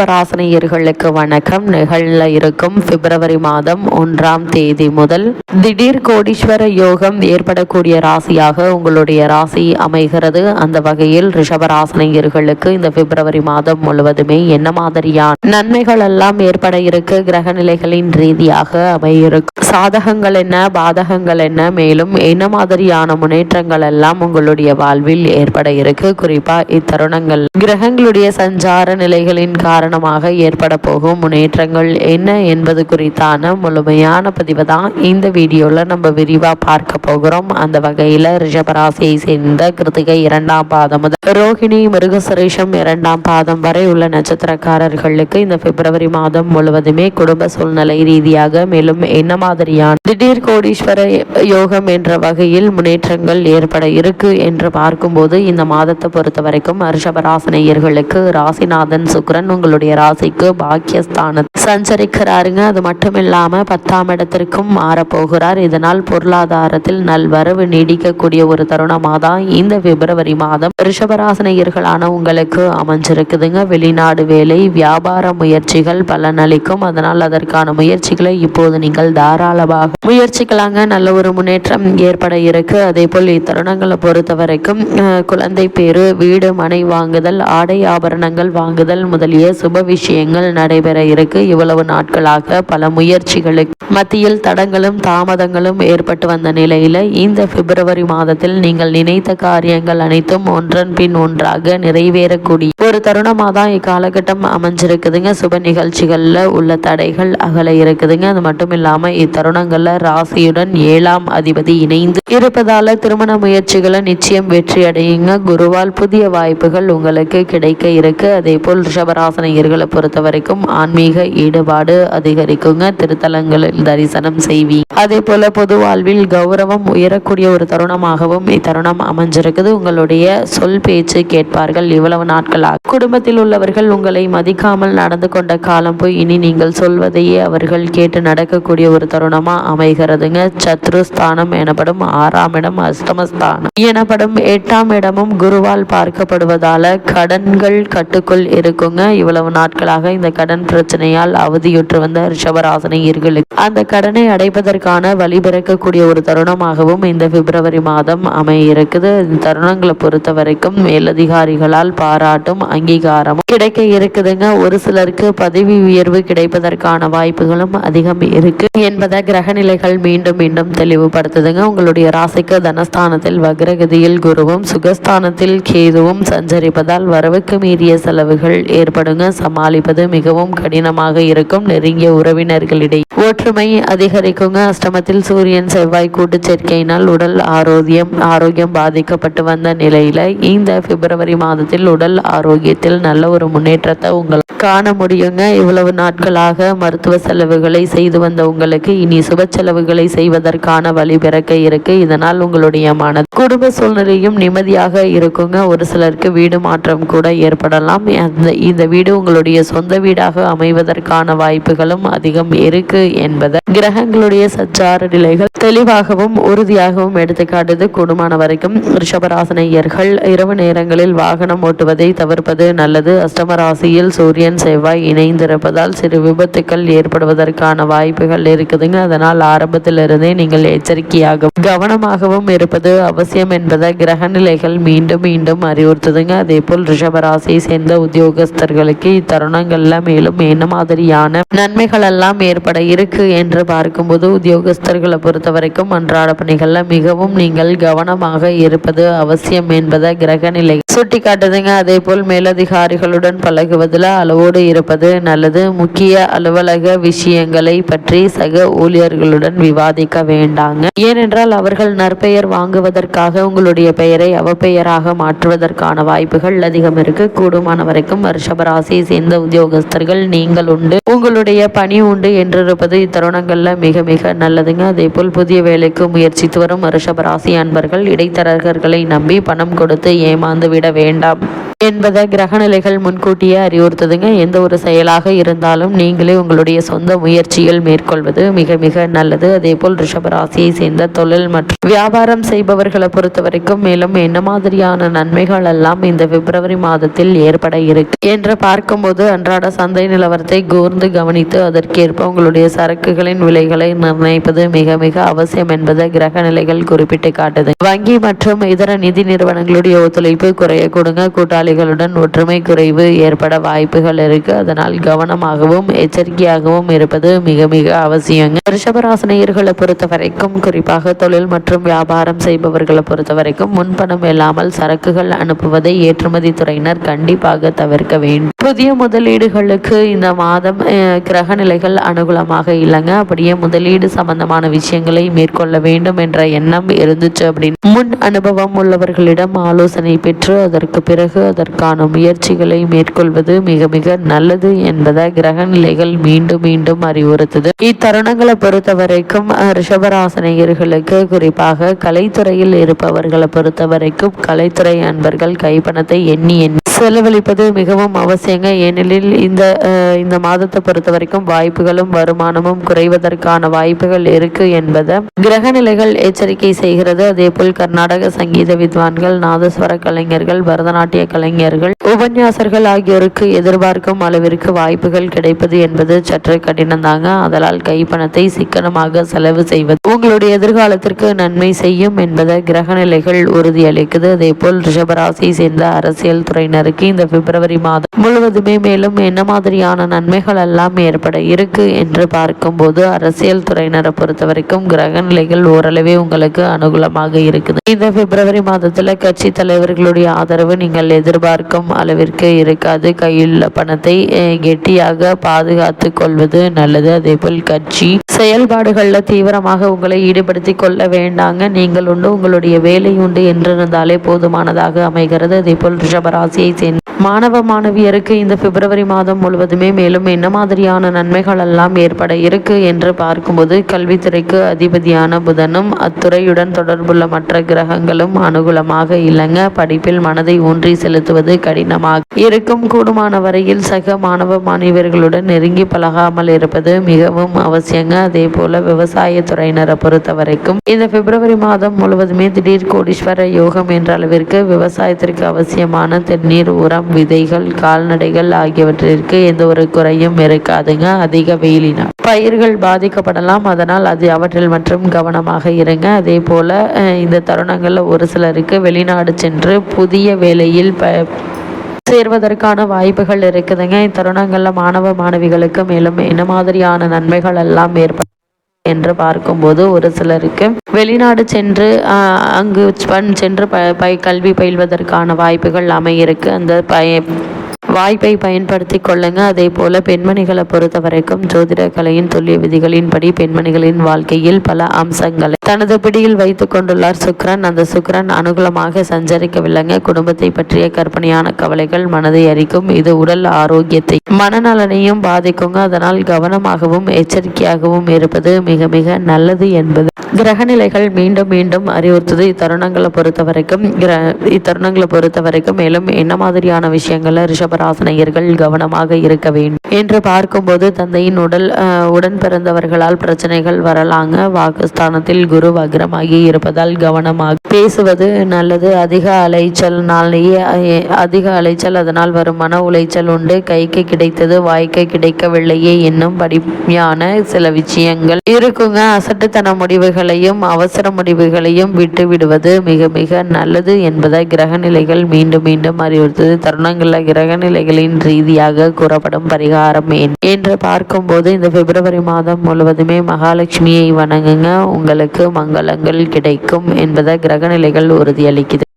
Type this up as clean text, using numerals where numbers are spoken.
ரிஷபராசினியர்களுக்கு வணக்கம். நிகழ இருக்கும் பிப்ரவரி மாதம் 1ஆம் தேதி முதல் திடீர் கோடீஸ்வர யோகம் ஏற்படக்கூடிய ராசியாக உங்களுடைய ராசி அமைகிறது. அந்த வகையில் ரிஷபராசினியர்களுக்கு இந்த பிப்ரவரி மாதம் முழுவதுமே என்ன மாதிரியான நன்மைகள் எல்லாம் ஏற்பட இருக்கு, கிரக நிலைகளின் ரீதியாக அமையிருக்கு, சாதகங்கள் என்ன, பாதகங்கள் என்ன, மேலும் என்ன மாதிரியான முன்னேற்றங்கள் எல்லாம் உங்களுடைய வாழ்வில் ஏற்பட இருக்கு, குறிப்பா இத்தருணங்கள் கிரகங்களுடைய சஞ்சார நிலைகளின் காரணமாக ஏற்பட போகும் முன்னேற்றங்கள் என்ன என்பது குறித்தான முழுமையான பதிவு தான் இந்த வீடியோல நம்ம விரிவா பார்க்க போகிறோம். அந்த வகையில ரிஷபராசியை சேர்ந்த கிருத்திகை 2ஆம் பாதம் முதல் ரோகிணி மிருகசுரேஷம் 2ஆம் பாதம் வரை உள்ள நட்சத்திரக்காரர்களுக்கு இந்த பிப்ரவரி மாதம் முழுவதுமே குடும்ப சூழ்நிலை ரீதியாக மேலும் என்ன மாதிரியான திடீர் கோடீஸ்வர யோகம் என்ற வகையில் முன்னேற்றங்கள் ஏற்பட இருக்கு என்று பார்க்கும்போது இந்த மாதத்தை பொறுத்த வரைக்கும் ரிஷபராசினியர்களுக்கு ராசிநாதன் சுக்கிரன் உங்களுடைய ராசிக்கு பாக்கியஸ்தான சஞ்சரிக்கிறாருங்க. அது மட்டும் இல்லாம 10ஆம் இடத்திற்கும் மாறப்போகிறார். இதனால் பொருளாதாரத்தில் நல்வரவு நீடிக்கக்கூடிய ஒரு தருணமாக தான் இந்த பிப்ரவரி மாதம் ரிஷபராசினியர்களான உங்களுக்கு அமைஞ்சிருக்குதுங்க. வெளிநாடு வேலை, வியாபார முயற்சிகள் பலனளிக்கும். அதனால் அதற்கான முயற்சிகளை இப்போது நீங்கள் தாராளமாக முயற்சிக்கலாங்க. நல்ல ஒரு முன்னேற்றம் ஏற்பட இருக்கு. அதே போல் இத்தருணங்களை பொறுத்த வரைக்கும் குழந்தை பேரு, வீடு மனை வாங்குதல், ஆடை ஆபரணங்கள் வாங்குதல் முதலிய சுப விஷயங்கள் நடைபெற இருக்கு. இவ்வளவு நாட்களாக பல முயற்சிகளுக்கு மத்தியில் தடங்களும் தாமதங்களும் ஏற்பட்டு வந்த நிலையில இந்த பிப்ரவரி மாதத்தில் நீங்கள் நினைத்த காரியங்கள் அனைத்தும் ஒன்றன் பின் ஒன்றாக நிறைவேறக்கூடிய ஒரு தருணமாக தான் இக்காலகட்டம் அமைஞ்சிருக்குதுங்க. சுப நிகழ்ச்சிகள்ல உள்ள தடைகள் அகல இருக்குதுங்க. அது மட்டும் இல்லாம இத்தருணங்கள்ல ராசியுடன் 7ஆம் அதிபதி இணைந்து இருப்பதால திருமண முயற்சிகளை நிச்சயம் வெற்றி அடையுங்க. குருவால் புதிய வாய்ப்புகள் உங்களுக்கு கிடைக்க இருக்கு. அதே போல் ரிஷபராசினியர்களை பொறுத்த வரைக்கும் ஆன்மீக ஈடுபாடு அதிகரிக்குங்க. திருத்தலங்களில் தரிசனம் செய்வீங்க. அதே போல பொது வாழ்வில் கௌரவம் உயரக்கூடிய ஒரு தருணமாகவும் இத்தருணம் அமைஞ்சிருக்குது. உங்களுடைய சொல் பேச்சு கேட்பார்கள். இவ்வளவு நாட்களாக குடும்பத்தில் உள்ளவர்கள் உங்களை மதிக்காமல் நடந்து கொண்ட காலம் போய் இனி நீங்கள் சொல்வதையே அவர்கள் கேட்டு நடக்கக்கூடிய ஒரு தருணமா அமைகிறதுங்க. சத்ருஸ்தானம் எனப்படும் 6ஆம் இடம், அஷ்டமஸ்தானம் எனப்படும் 8ஆம் இடமும் குருவால் பார்க்கப்படுவதால கடன்கள் கட்டுக்குள் இருக்குங்க. இவ்வளவு நாட்களாக இந்த கடன் பிரச்சனையால் அவதியுற்று வந்த ரிஷபராசினியர்களுக்கு அந்த கடனை அடைப்பதற்கான வழி பிறக்கக்கூடிய ஒரு தருணமாகவும் இந்த பிப்ரவரி மாதம் அமையிருக்குது. இந்த தருணங்களை பொறுத்த வரைக்கும் மேலதிகாரிகளால் பாராட்டும் அங்கீகாரமும் கிடைக்க இருக்குதுங்க. ஒரு சிலருக்கு பதவி உயர்வு கிடைப்பதற்கான வாய்ப்புகளும் அதிகம் இருக்கு என்பதை கிரக நிலைகள் மீண்டும் மீண்டும் தெளிவுபடுத்துதுங்க. உங்களுடைய ராசிக்கு தனஸ்தானத்தில் வக்ரகதியில் குருவும் சுகஸ்தானத்தில் கேதுவும் சஞ்சரிப்பதால் வரவுக்கு மீறிய செலவுகள் ஏற்படுங்க. சமாளிப்பது மிகவும் கடினமாக இருக்கும். நெருங்கிய உறவினர்களிடையே ஒற்றுமை அதிகரிக்குங்க. அஷ்டமத்தில் சூரியன் செவ்வாய் கூட்டு சேர்க்கையினால் உடல் ஆரோக்கியம் பாதிக்கப்பட்டு வந்த நிலையில இந்த பிப்ரவரி மாதத்தில் உடல் ஆரோக்கியத்தில் நல்ல ஒரு முன்னேற்றத்தை உங்கள் காண முடியுங்க. இவ்வளவு நாட்களாக மருத்துவ செலவுகளை செய்து வந்த உங்களுக்கு இனி சுப செலவுகளை செய்வதற்கான வழி பிறக்க இருக்கு. இதனால் உங்களுடைய மன குடும்ப சூழ்நிலையும் நிம்மதியாக இருக்குங்க. ஒரு சிலருக்கு வீடு மாற்றம் கூட ஏற்படலாம். இந்த வீடு உங்களுடைய சொந்த வீடாக அமைவதற்கான வாய்ப்புகளும் அதிகம் இருக்கு என்பதை கிரகங்களுடைய சஞ்சார நிலைகள் தெளிவாகவும் உறுதியாகவும் எடுத்துக்காட்டுது. கூடுமான வரைக்கும் ரிஷபராசினியர்கள் இரவு நேரங்களில் வாகனம் ஓட்டுவதை தவிர்ப்பது நல்லது. அஷ்டமராசியில் சூரியன் செவ்வாய் இணைந்திருப்பதால் சிறு விபத்துக்கள் ஏற்படுவதற்கான வாய்ப்புகள் இருக்குதுங்க. அதனால் ஆரம்பத்திலிருந்தே நீங்கள் எச்சரிக்கையாகவும் கவனமாகவும் இருப்பது அவசியம் என்பதை கிரக நிலைகள் மீண்டும் மீண்டும் அறிவுறுத்துதுங்க. அதே போல் ரிஷபராசியை சேர்ந்த உத்தியோகஸ்தர்களுக்கு இத்தருணங்கள்ல மேலும் என்ன மாதிரியான நன்மைகள் எல்லாம் ஏற்பட இருக்கு என்று பார்க்கும்போது உத்தியோகஸ்தர்களை பொறுத்த வரைக்கும் அன்றாட பணிகள்ல மிகவும் நீங்கள் கவனமாக இருப்பது அவசியம் என்பதை கிரக நிலை சுட்டி காட்டுதுங்க. அதே போல் மேலதிகாரிகளுடன் பழகுவதில் அளவோடு இருப்பது நல்லது. முக்கிய அலுவலக விஷயங்களை பற்றி சக ஊழியர்களுடன் விவாதிக்க வேண்டாங்க. ஏனென்றால் அவர்கள் நற்பெயர் வாங்குவதற்காக உங்களுடைய பெயரை அவப்பெயராக மாற்றுவதற்கான வாய்ப்புகள் அதிகம் இருக்கு. கூடுமான வரைக்கும் ரிஷபராசியை சேர்ந்த உத்தியோகஸ்தர்கள் நீங்கள் உண்டு, உங்களுடைய பணி உண்டு என்றிருப்பது இத்தருணங்கள்ல மிக மிக நல்லதுங்க. அதே போல் புதிய வேலைக்கு முயற்சித்து வரும் ரிஷபராசி அன்பர்கள் இடைத்தரகர்களை நம்பி பணம் கொடுத்து ஏமாந்து விட வேண்டாம் என்பதை கிரகநிலைகள் முன்கூட்டியே அறிவுறுத்துதுங்க. எந்த ஒரு செயலாக இருந்தாலும் நீங்களே உங்களுடைய சொந்த முயற்சிகள் மேற்கொள்வது மிக மிக நல்லது. அதே போல் ரிஷபராசியை சேர்ந்த தொழில் மற்றும் வியாபாரம் செய்பவர்களை பொறுத்த வரைக்கும் மேலும் என்ன மாதிரியான நன்மைகள் எல்லாம் இந்த பிப்ரவரி மாதத்தில் ஏற்பட இருக்கு என்று பார்க்கும் பார்க்கும்போது அன்றாட சந்தை நிலவரத்தை கூர்ந்து கவனித்து அதற்கேற்ப உங்களுடைய சரக்குகளின் விலைகளை நிர்ணயிப்பது மிக மிக அவசியம் என்பதை கிரக நிலைகள் குறிப்பிட்டு காட்டுது. வங்கி மற்றும் இதர நிதி நிறுவனங்களுடைய ஒத்துழைப்பு குறைய கொடுங்க. கூட்டாளிகளுடன் ஒற்றுமை குறைவு ஏற்பட வாய்ப்புகள் இருக்கு. அதனால் கவனமாகவும் எச்சரிக்கையாகவும் இருப்பது மிக மிக அவசியங்க. ரிஷபராசினியர்களை பொறுத்த வரைக்கும், குறிப்பாக தொழில் மற்றும் வியாபாரம் செய்பவர்களை பொறுத்த வரைக்கும் முன்பணம் இல்லாமல் சரக்குகள் அனுப்புவதை ஏற்றுமதி துறையினர் கண்டிப்பாக தவிர்க்க வேண்டும். புதிய முதலீடுகளுக்கு இந்த மாதம் கிரக நிலைகள் அனுகூலமாக இல்லைங்க. அப்படியே முதலீடு சம்பந்தமான விஷயங்களை மேற்கொள்ள வேண்டும் என்ற எண்ணம் இருந்துச்சு அப்படின்னு முன் அனுபவம் உள்ளவர்களிடம் ஆலோசனை பெற்று அதற்கு பிறகு அதற்கான முயற்சிகளை மேற்கொள்வது மிக மிக நல்லது என்பதை கிரக நிலைகள் மீண்டும் மீண்டும் அறிவுறுத்துது. இத்தருணங்களை பொறுத்த வரைக்கும் ரிஷபராசினியர்களுக்கு, குறிப்பாக கலைத்துறையில் இருப்பவர்களை பொறுத்த வரைக்கும் கலைத்துறை அன்பர்கள் கைப்பணத்தை எண்ணி செலவழிப்பது மிகவும் அவசியங்க. ஏனெனில் இந்த மாதத்தை பொறுத்த வரைக்கும் வாய்ப்புகளும் வருமானமும் குறைவதற்கான வாய்ப்புகள் இருக்கு என்பதை கிரக நிலைகள் எச்சரிக்கை செய்கிறது. அதே போல் கர்நாடக சங்கீத வித்வான்கள், நாதஸ்வர கலைஞர்கள், பரதநாட்டிய கலைஞர்கள், உபன்யாசர்கள் ஆகியோருக்கு எதிர்பார்க்கும் அளவிற்கு வாய்ப்புகள் கிடைப்பது என்பது சற்று கடினம் தாங்க. அதனால் கைப்பணத்தை சிக்கனமாக செலவு செய்வது உங்களுடைய எதிர்காலத்திற்கு நன்மை செய்யும் என்பதை கிரக நிலைகள் உறுதியளிக்குது. அதே போல் ரிஷபராசியை சேர்ந்த அரசியல் துறையினருக்கு இந்த பிப்ரவரி மாதம் முழுவதுமே மேலும் என்ன மாதிரியான நன்மைகள் எல்லாம் ஏற்பட இருக்கு என்று பார்க்கும்போது, அரசியல் துறையினரை பொறுத்த வரைக்கும் கிரக நிலைகள் ஓரளவே உங்களுக்கு அனுகூலமாக இருக்குது. இந்த பிப்ரவரி மாதத்துல கட்சி தலைவர்களுடைய ஆதரவு நீங்கள் எதிர்பார்க்கும் அளவிற்கு இருக்காது. கையில் பணத்தை கெட்டியாக பாதுகாத்து கொள்வது நல்லது. அதே போல் கட்சி செயல்பாடுகள்ல தீவிரமாக உங்களை ஈடுபடுத்தி கொள்ள வேண்டாங்க. நீங்கள் உண்டு, உங்களுடைய வேலை உண்டு என்றிருந்தாலே போதுமானதாக அமைகிறது. அதே போல் ரிஷபராசியை சேர்ந்த மாணவ மாணவியருக்கு இந்த பிப்ரவரி மாதம் முழுவதுமே மேலும் என்ன மாதிரியான நன்மைகள் எல்லாம் ஏற்பட இருக்கு என்று பார்க்கும்போது, கல்வித்துறைக்கு அதிபதியான புதனும் அத்துறையுடன் தொடர்புள்ள மற்ற கிரகங்களும் அனுகூலமாக இல்லைங்க. படிப்பில் மனதை ஊன்றி செலுத்துவது கடினமாக இருக்கும். கூடுமான வரையில் சக மாணவ மாணவியர்களுடன் நெருங்கி பழகாமல் இருப்பது மிகவும் அவசியங்க. அதே போல விவசாய துறையினரை பொறுத்த வரைக்கும் இந்த பிப்ரவரி மாதம் முழுவதுமே திடீர் கோடீஸ்வர யோகம் என்ற அளவிற்கு விவசாயத்திற்கு அவசியமான தண்ணீர், உரம், விதைகள், கால்நடைகள் ஆகியவற்றிற்கு எந்த ஒரு குறையும் இருக்காதுங்க. அதிக வெயிலினால் பயிர்கள் பாதிக்கப்படலாம். அதனால் அவற்றில் மற்றும் கவனமாக இருங்க. அதே போல இந்த தருணங்கள்ல ஒரு சிலருக்கு வெளிநாடு சென்று புதிய வேலையில் சேர்வதற்கான வாய்ப்புகள் இருக்குதுங்க. இத்தருணங்கள்ல மாணவ மாணவிகளுக்கு மேலும் என்ன மாதிரியான நன்மைகள் எல்லாம் ஏற்படும் என்று பார்க்கும்போது, ஒரு சிலருக்கு வெளிநாடு சென்று அங்கு சென்று கல்வி பயில்வதற்கான வாய்ப்புகள் அமையிருக்கு. அந்த வாய்ப்பை பயன்படுத்தி கொள்ளுங்க. அதே போல பெண்மணிகளை பொறுத்த வரைக்கும் ஜோதிட கலையின் துல்லிய விதிகளின்படி பெண்மணிகளின் வாழ்க்கையில் பல அம்சங்களை தனது பிடியில் வைத்துக் கொண்டுள்ளார் சுக்கிரன். அந்த சுக்கிரன் அனுகூலமாக சஞ்சரிக்கவில்லைங்க. குடும்பத்தை பற்றிய கற்பனையான கவலைகள் மனதை அரிக்கும். இது உடல் ஆரோக்கியத்தை, மனநலனையும் பாதிக்குங்க. அதனால் கவனமாகவும் எச்சரிக்கையாகவும் இருப்பது மிக மிக நல்லது என்பது கிரகநிலைகள் மீண்டும் மீண்டும் அறிவுறுத்தது. இத்தருணங்களை பொறுத்த வரைக்கும் மேலும் என்ன மாதிரியான விஷயங்களை ரிஷபராசினியர்கள் கவனமாக இருக்க வேண்டும் என்று பார்க்கும்போது, தந்தையின் உடன் பிறந்தவர்களால் பிரச்சனைகள் வரலாங்க. வாக்குஸ்தானத்தில் குரு வக்ரமாகி இருப்பதால் கவனமாக பேசுவது நல்லது. அதிக அலைச்சல், அதனால் வரும் மன உளைச்சல் உண்டு. கைக்கு கிடைத்தது வாய்க்கு கிடைக்கவில்லையே என்னும் படிமையான சில விஷயங்கள் இருக்குங்க. அசட்டுத்தன முடிவுகளையும் அவசர முடிவுகளையும் விட்டு விடுவது மிக மிக நல்லது என்பதை கிரகநிலைகள் மீண்டும் மீண்டும் அறிவுறுத்தது. தருணங்களில் கிரகநிலைகளின் ரீதியாக கூறப்படும் பரிகாரம் என்று பார்க்கும்போது, இந்த பிப்ரவரி மாதம் முழுவதுமே மகாலட்சுமியை வணங்குங்க. உங்களுக்கு மங்களங்கள் கிடைக்கும் என்பதை கிரகநிலைகள் உறுதியளிக்குது.